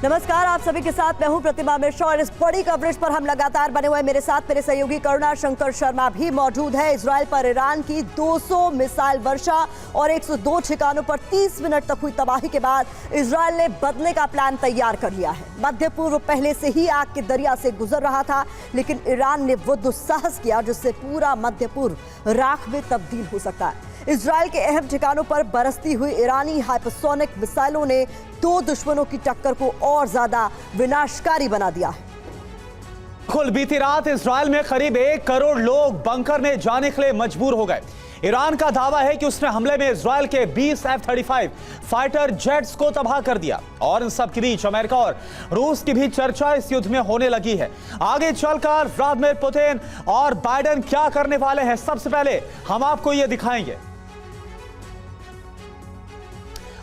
नमस्कार, आप सभी के साथ मैं हूं प्रतिमा मिश्रा और इस बड़ी कवरेज पर हम लगातार बने हुए। मेरे साथ मेरे सहयोगी करुणा शंकर शर्मा भी मौजूद है। इजराइल पर ईरान की 200 मिसाइल वर्षा और 102 ठिकानों पर 30 मिनट तक हुई तबाही के बाद इजराइल ने बदले का प्लान तैयार कर लिया है। मध्य पूर्व पहले से ही आग के दरिया से गुजर रहा था, लेकिन ईरान ने वो दुस्साहस किया जिससे पूरा मध्य पूर्व राख में तब्दील हो सकता है। इजराइल के अहम ठिकानों पर बरसती हुई ईरानी हाइपरसोनिक मिसाइलों ने दो दुश्मनों की टक्कर को और ज्यादा विनाशकारी बना दिया है। कुल बीती रात इजराइल में करीब 1 करोड़ लोग बंकर में जाने के लिए मजबूर हो गए। ईरान का दावा है कि उसने हमले में इजराइल के 20 F-35 फाइटर जेट्स को तबाह कर दिया। और इन सब के बीच अमेरिका और रूस की भी चर्चा इस युद्ध में होने लगी है। आगे चलकर व्लादिमीर पुतिन और बाइडेन क्या करने वाले हैं, सबसे पहले हम आपको ये दिखाएंगे।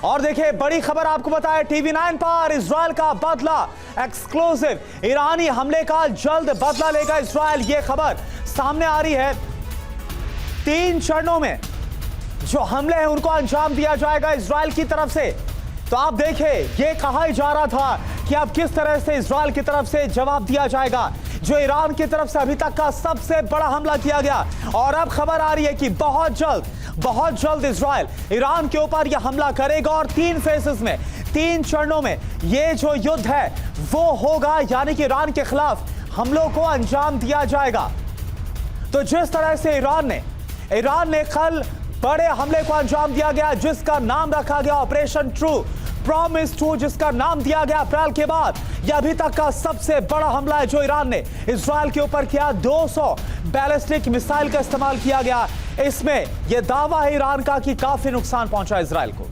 और देखिए, बड़ी खबर आपको बताएं, TV9 पर इजराइल का बदला एक्सक्लूसिव। ईरानी हमले का जल्द बदला लेगा इजराइल, ये खबर सामने आ रही है। 3 चरणों में जो हमले हैं उनको अंजाम दिया जाएगा इजराइल की तरफ से। तो आप देखिए, ये कहा जा रहा था कि अब किस तरह से इजराइल की तरफ से जवाब दिया जाएगा, जो ईरान की तरफ से अभी तक का सबसे बड़ा हमला किया गया। और अब खबर आ रही है कि बहुत जल्द इजराइल ईरान के ऊपर यह हमला करेगा और 3 फेजेस में, 3 चरणों में ये जो युद्ध है वो होगा, यानी कि ईरान के खिलाफ हमलों को अंजाम दिया जाएगा। तो जिस तरह से ईरान ने कल बड़े हमले को अंजाम दिया गया, जिसका नाम रखा गया ऑपरेशन ट्रू प्रॉमिस 2, जिसका नाम दिया गया अप्रैल के बाद, यह अभी तक का सबसे बड़ा हमला है जो ईरान ने इजराइल के ऊपर किया। 200 बैलिस्टिक मिसाइल का इस्तेमाल किया गया। इसमें यह दावा है ईरान का कि काफी नुकसान पहुंचा इजराइल को।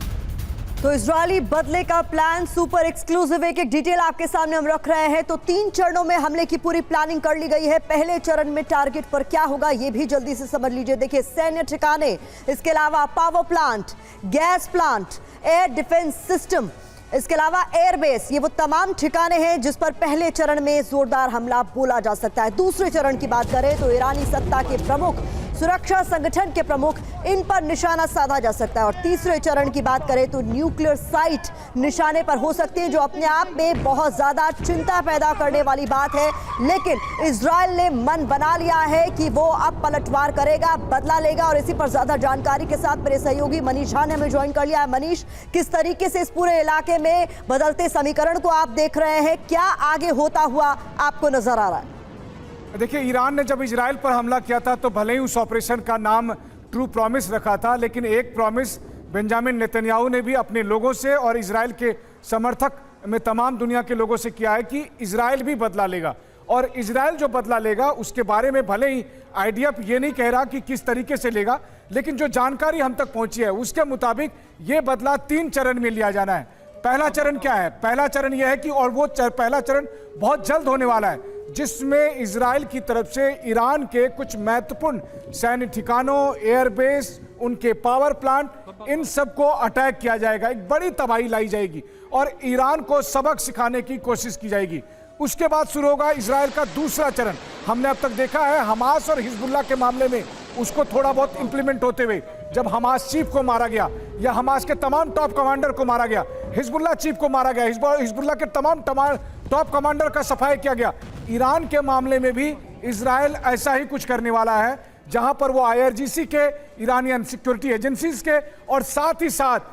तो इजरायली बदले का प्लान सुपर एक्सक्लूसिव, एक डिटेल आपके सामने हम रख रहे हैं। तो 3 चरणों में हमले की पूरी प्लानिंग कर ली गई है। पहले चरण में टारगेट पर क्या होगा ये भी जल्दी से समझ लीजिए। देखिए, सैन्य ठिकाने, इसके अलावा power plant, gas plant, air defence system, इसके अलावा एयरबेस, ये वो तमाम ठिकाने हैं जिस पर पहले चरण में जोरदार हमला बोला जा सकता है। दूसरे चरण की बात करें तो ईरानी सत्ता के प्रमुख, सुरक्षा संगठन के प्रमुख, इन पर निशाना साधा जा सकता है। और तीसरे चरण की बात करें तो न्यूक्लियर साइट निशाने पर हो सकते हैं, जो अपने आप में बहुत ज्यादा चिंता पैदा करने वाली बात है। लेकिन इजराइल ने मन बना लिया है कि वो अब पलटवार करेगा, बदला लेगा। और इसी पर ज्यादा जानकारी के साथ मेरे सहयोगी मनीष झा ने हमें ज्वाइन कर लिया है। मनीष, किस तरीके से इस पूरे इलाके में बदलते समीकरण को आप देख रहे हैं, क्या आगे होता हुआ आपको नजर आ रहा है? देखिए, ईरान ने जब इजराइल पर हमला किया था तो भले ही उस ऑपरेशन का नाम ट्रू प्रॉमिस रखा था, लेकिन एक प्रॉमिस बेंजामिन नेतन्याहू ने भी अपने लोगों से और इजराइल के समर्थक में तमाम दुनिया के लोगों से किया है कि इजराइल भी बदला लेगा। और इजराइल जो बदला लेगा उसके बारे में भले ही आईडीएफ ये नहीं कह रहा कि किस तरीके से लेगा, लेकिन जो जानकारी हम तक पहुंची है उसके मुताबिक ये बदला 3 चरण में लिया जाना है। पहला चरण क्या है? पहला चरण यह है कि, और वो पहला चरण बहुत जल्द होने वाला है, जिसमें इजराइल की तरफ से ईरान के कुछ महत्वपूर्ण सैन्य ठिकानों, एयरबेस, उनके पावर प्लांट, इन सब को अटैक किया जाएगा। एक बड़ी तबाही लाई जाएगी और ईरान को सबक सिखाने की कोशिश की जाएगी। उसके बाद शुरू होगा इजराइल का दूसरा चरण। हमने अब तक देखा है हमास और हिजबुल्लाह के मामले में उसको थोड़ा बहुत इंप्लीमेंट होते हुए, जब हमास चीफ को मारा गया या हमास के तमाम टॉप कमांडर को मारा गया, हिजबुल्लाह चीफ को मारा गया, हिजबुल्लाह के तमाम टॉप कमांडर का सफाई किया गया। ईरान के मामले में भी इजराइल ऐसा ही कुछ करने वाला है, जहां पर वो IRGC के, ईरानियन सिक्योरिटी एजेंसीज के, और साथ ही साथ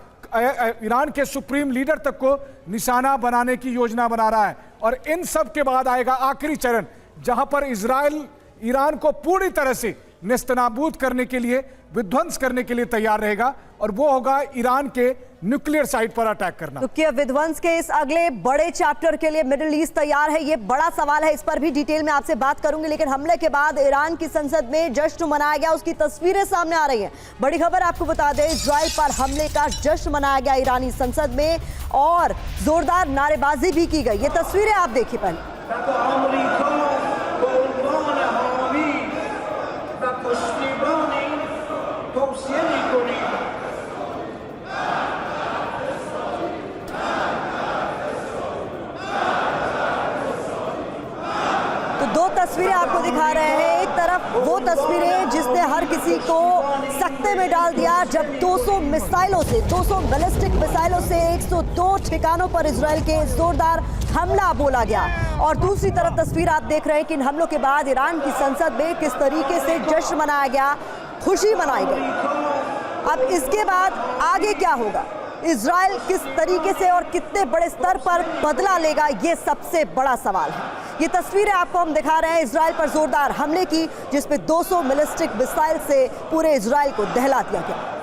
ईरान के सुप्रीम लीडर तक को निशाना बनाने की योजना बना रहा है। और इन सब के बाद आएगा आखिरी चरण, जहां पर इजराइल ईरान को पूरी तरह से नेस्तनाबूद करने के लिए, विध्वंस करने के लिए तैयार रहेगा, और वो होगा ईरान के न्यूक्लियर साइट पर अटैक करना। तो क्या विध्वंस के इस अगले बड़े चैप्टर के लिए मिडिल ईस्ट तैयार है? ये बड़ा सवाल है, इस पर भी डिटेल में आपसे बात करूंगी। लेकिन हमले के बाद ईरान की संसद में जश्न मनाया गया, उसकी तस्वीरें सामने आ रही हैं। बड़ी खबर आपको बता दें, इजराइल पर हमले का जश्न मनाया गया ईरानी संसद में और जोरदार नारेबाजी भी की गई। ये तस्वीरें आप देखिए पहले। तो 2 तस्वीरें आपको दिखा रहे हैं। एक तरफ वो तस्वीरें जिसने हर किसी को सकते में डाल दिया, जब 200 मिसाइलों से, 200 बैलिस्टिक मिसाइलों से 102 ठिकानों पर इजराइल के जोरदार हमला बोला गया। और दूसरी तरफ तस्वीर आप देख रहे हैं कि इन हमलों के बाद ईरान की संसद में किस तरीके से जश्न मनाया गया, खुशी मनाई गई। अब इसके बाद आगे क्या होगा, इजराइल किस तरीके से और कितने बड़े स्तर पर बदला लेगा, ये सबसे बड़ा सवाल है। ये तस्वीरें आपको हम दिखा रहे हैं इजराइल पर जोरदार हमले की, जिसमें 200 बैलिस्टिक मिसाइल से पूरे इजराइल को दहला दिया गया।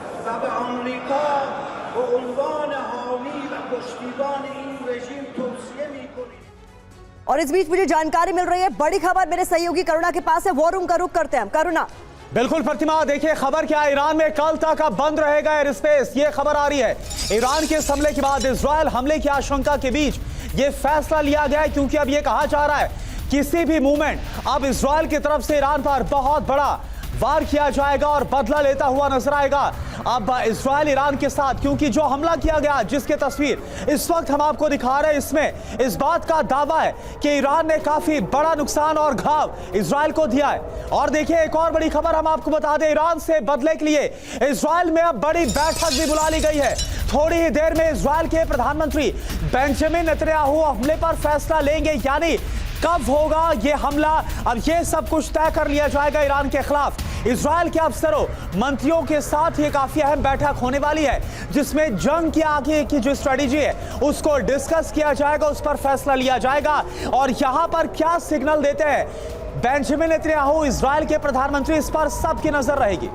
और इस बीच मुझे जानकारी मिल रही है, बड़ी खबर मेरे सहयोगी करुणा के पास है। वॉर रूम का रुख करते हैं हम। करुणा। बिल्कुल प्रतिमा, देखिए खबर क्या है, ईरान में कल तक अब बंद रहेगा एयर स्पेस, ये खबर आ रही है। ईरान के इस हमले के बाद इजराइल हमले की आशंका के बीच ये फैसला लिया गया है, क्योंकि अब ये कहा जा रहा है किसी भी मूवमेंट अब इजराइल की तरफ से ईरान पर बहुत बड़ा वार किया जाएगा और बदला लेता हुआ नजर आएगा अब इजराइल ईरान के साथ, क्योंकि जो हमला किया गया जिसकी तस्वीर इस वक्त हम आपको दिखा रहे हैं, इसमें इस बात का दावा है कि ईरान ने काफी बड़ा नुकसान और घाव इजराइल को दिया है। और देखिए एक और बड़ी खबर हम आपको बता दें, ईरान से बदले के लिए इजराइल में अब बड़ी बैठक भी बुला ली गई है। थोड़ी ही देर में इजराइल के प्रधानमंत्री बेंजामिन नेतन्याहू हमले पर फैसला लेंगे, यानी कब होगा ये हमला, अब ये सब कुछ तय कर लिया जाएगा ईरान के खिलाफ। इजराइल के अफसरों मंत्रियों के साथ ये काफी अहम बैठक होने वाली है, जिसमें जंग के आगे की जो स्ट्रेटेजी है उसको डिस्कस किया जाएगा, उस पर फैसला लिया जाएगा। और यहां पर क्या सिग्नल देते हैं बेंजामिन नेतन्याहू इजराइल के प्रधानमंत्री, इस पर सबकी नजर रहेगी।